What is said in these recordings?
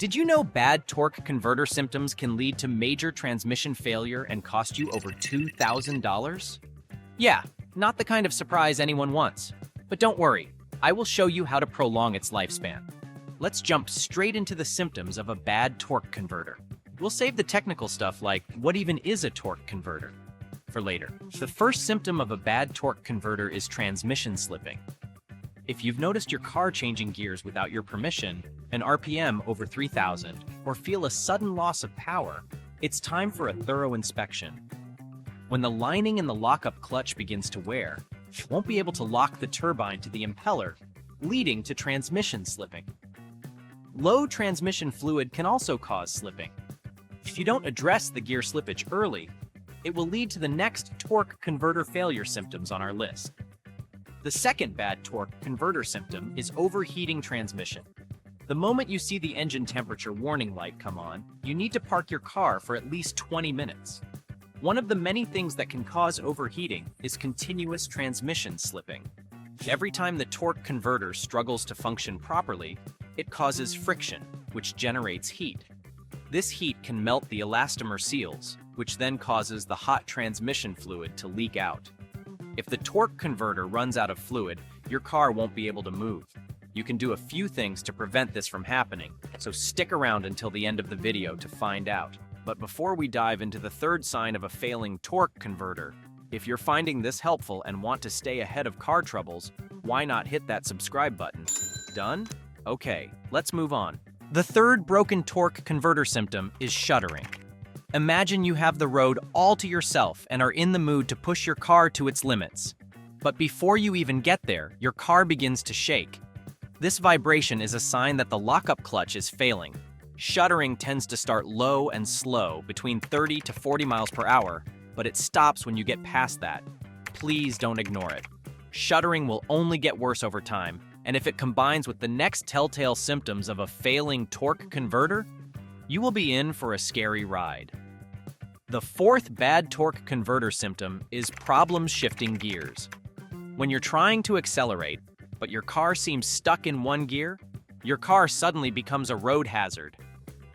Did you know bad torque converter symptoms can lead to major transmission failure and cost you over $2,000? Yeah, not the kind of surprise anyone wants. But don't worry, I will show you how to prolong its lifespan. Let's jump straight into the symptoms of a bad torque converter. We'll save the technical stuff like what even is a torque converter for later. The first symptom of a bad torque converter is transmission slipping. If you've noticed your car changing gears without your permission, an RPM over 3,000, or feel a sudden loss of power, it's time for a thorough inspection. When the lining in the lockup clutch begins to wear, you won't be able to lock the turbine to the impeller, leading to transmission slipping. Low transmission fluid can also cause slipping. If you don't address the gear slippage early, it will lead to the next torque converter failure symptoms on our list. The second bad torque converter symptom is overheating transmission. The moment you see the engine temperature warning light come on, you need to park your car for at least 20 minutes. One of the many things that can cause overheating is continuous transmission slipping. Every time the torque converter struggles to function properly, it causes friction, which generates heat. This heat can melt the elastomer seals, which then causes the hot transmission fluid to leak out. If the torque converter runs out of fluid, your car won't be able to move. You can do a few things to prevent this from happening, so stick around until the end of the video to find out. But before we dive into the third sign of a failing torque converter, if you're finding this helpful and want to stay ahead of car troubles, why not hit that subscribe button? Done? Okay, let's move on. The third broken torque converter symptom is shuddering. Imagine you have the road all to yourself and are in the mood to push your car to its limits. But before you even get there, your car begins to shake. This vibration is a sign that the lockup clutch is failing. Shuddering tends to start low and slow, between 30 to 40 miles per hour, but it stops when you get past that. Please don't ignore it. Shuddering will only get worse over time, and if it combines with the next telltale symptoms of a failing torque converter, you will be in for a scary ride. The fourth bad torque converter symptom is problems shifting gears. When you're trying to accelerate, but your car seems stuck in one gear, your car suddenly becomes a road hazard.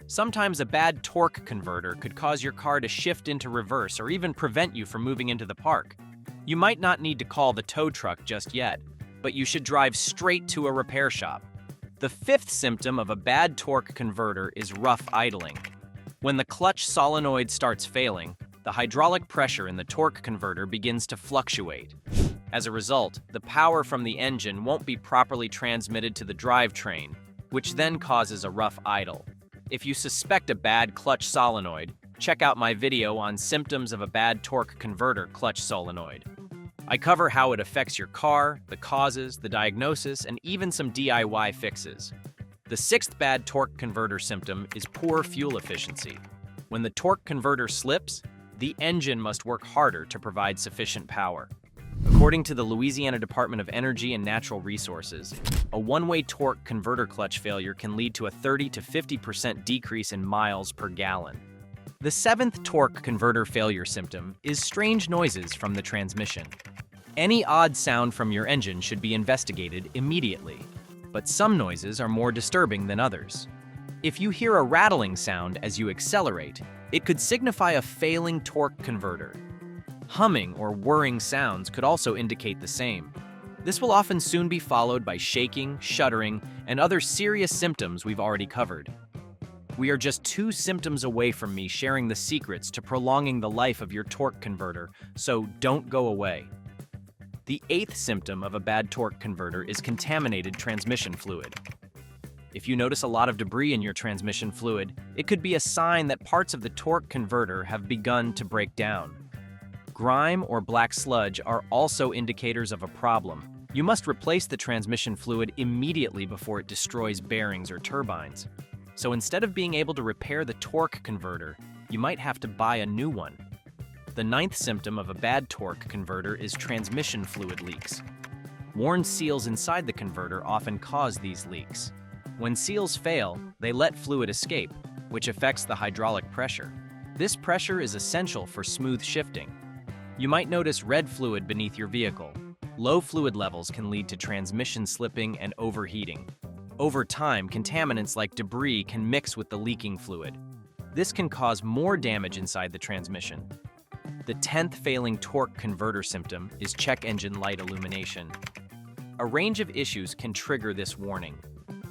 Sometimes a bad torque converter could cause your car to shift into reverse or even prevent you from moving into the park. You might not need to call the tow truck just yet, but you should drive straight to a repair shop. The fifth symptom of a bad torque converter is rough idling. When the clutch solenoid starts failing, the hydraulic pressure in the torque converter begins to fluctuate. As a result, the power from the engine won't be properly transmitted to the drivetrain, which then causes a rough idle. If you suspect a bad clutch solenoid, check out my video on symptoms of a bad torque converter clutch solenoid. I cover how it affects your car, the causes, the diagnosis, and even some DIY fixes. The sixth bad torque converter symptom is poor fuel efficiency. When the torque converter slips, the engine must work harder to provide sufficient power. According to the Louisiana Department of Energy and Natural Resources, a one-way torque converter clutch failure can lead to a 30 to 50% decrease in miles per gallon. The seventh torque converter failure symptom is strange noises from the transmission. Any odd sound from your engine should be investigated immediately, but some noises are more disturbing than others. If you hear a rattling sound as you accelerate, it could signify a failing torque converter. Humming or whirring sounds could also indicate the same. This will often soon be followed by shaking, shuddering, and other serious symptoms we've already covered. We are just 2 symptoms away from me sharing the secrets to prolonging the life of your torque converter, so don't go away. The 8th symptom of a bad torque converter is contaminated transmission fluid. If you notice a lot of debris in your transmission fluid, it could be a sign that parts of the torque converter have begun to break down. Grime or black sludge are also indicators of a problem. You must replace the transmission fluid immediately before it destroys bearings or turbines. So instead of being able to repair the torque converter, you might have to buy a new one. The 9th symptom of a bad torque converter is transmission fluid leaks. Worn seals inside the converter often cause these leaks. When seals fail, they let fluid escape, which affects the hydraulic pressure. This pressure is essential for smooth shifting. You might notice red fluid beneath your vehicle. Low fluid levels can lead to transmission slipping and overheating. Over time, contaminants like debris can mix with the leaking fluid. This can cause more damage inside the transmission. The 10th failing torque converter symptom is check engine light illumination. A range of issues can trigger this warning,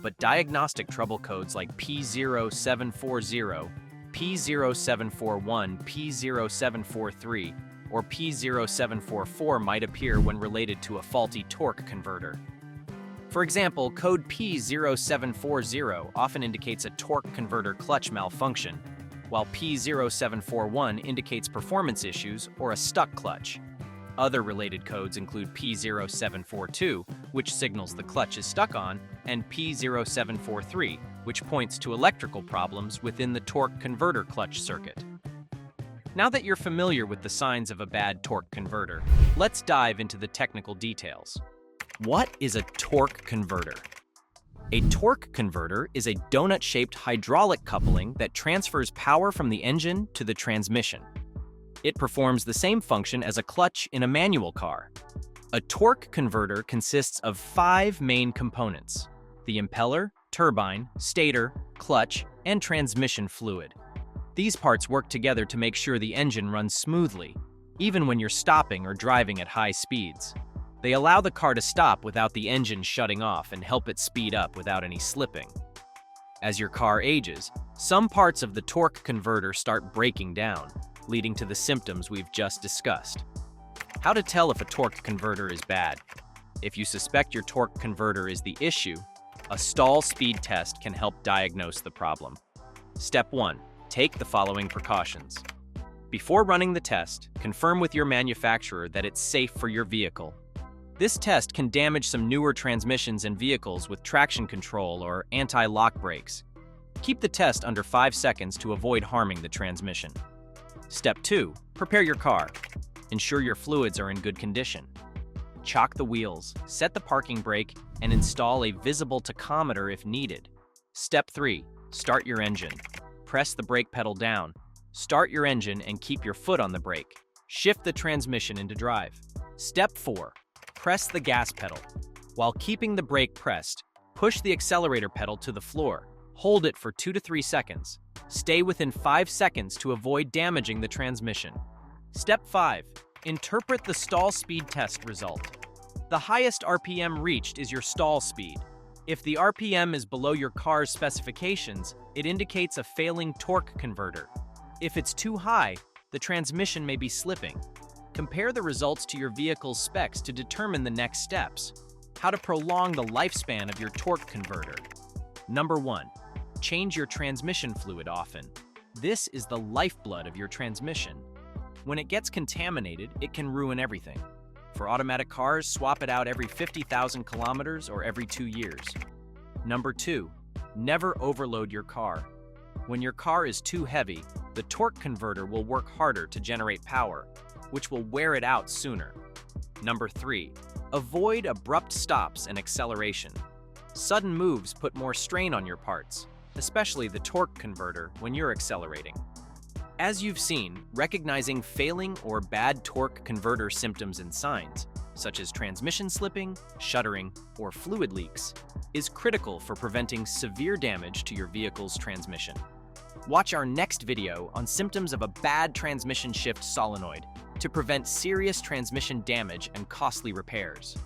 but diagnostic trouble codes like P0740, P0741, P0743, or P0744 might appear when related to a faulty torque converter. For example, code P0740 often indicates a torque converter clutch malfunction, while P0741 indicates performance issues or a stuck clutch. Other related codes include P0742, which signals the clutch is stuck on, and P0743, which points to electrical problems within the torque converter clutch circuit. Now that you're familiar with the signs of a bad torque converter, let's dive into the technical details. What is a torque converter? A torque converter is a donut-shaped hydraulic coupling that transfers power from the engine to the transmission. It performs the same function as a clutch in a manual car. A torque converter consists of 5 main components: the impeller, turbine, stator, clutch, and transmission fluid. These parts work together to make sure the engine runs smoothly, even when you're stopping or driving at high speeds. They allow the car to stop without the engine shutting off and help it speed up without any slipping. As your car ages, some parts of the torque converter start breaking down, leading to the symptoms we've just discussed. How to tell if a torque converter is bad? If you suspect your torque converter is the issue, a stall speed test can help diagnose the problem. Step 1. Take the following precautions. Before running the test, confirm with your manufacturer that it's safe for your vehicle. This test can damage some newer transmissions in vehicles with traction control or anti-lock brakes. Keep the test under 5 seconds to avoid harming the transmission. Step 2. Prepare your car. Ensure your fluids are in good condition. Chock the wheels, set the parking brake, and install a visible tachometer if needed. Step 3. Start your engine. Press the brake pedal down. Start your engine and keep your foot on the brake. Shift the transmission into drive. Step 4. Press the gas pedal. While keeping the brake pressed, push the accelerator pedal to the floor. Hold it for 2 to 3 seconds. Stay within 5 seconds to avoid damaging the transmission. Step 5. Interpret the stall speed test result. The highest RPM reached is your stall speed. If the RPM is below your car's specifications, it indicates a failing torque converter. If it's too high, the transmission may be slipping. Compare the results to your vehicle's specs to determine the next steps. How to prolong the lifespan of your torque converter. Number 1. Change your transmission fluid often. This is the lifeblood of your transmission. When it gets contaminated, it can ruin everything. For automatic cars, swap it out every 50,000 kilometers or every 2 years. Number 2. Never overload your car. When your car is too heavy, the torque converter will work harder to generate power, which will wear it out sooner. Number 3. Avoid abrupt stops and acceleration. Sudden moves put more strain on your parts, especially the torque converter when you're accelerating. As you've seen, recognizing failing or bad torque converter symptoms and signs, such as transmission slipping, shuddering, or fluid leaks, is critical for preventing severe damage to your vehicle's transmission. Watch our next video on symptoms of a bad transmission shift solenoid to prevent serious transmission damage and costly repairs.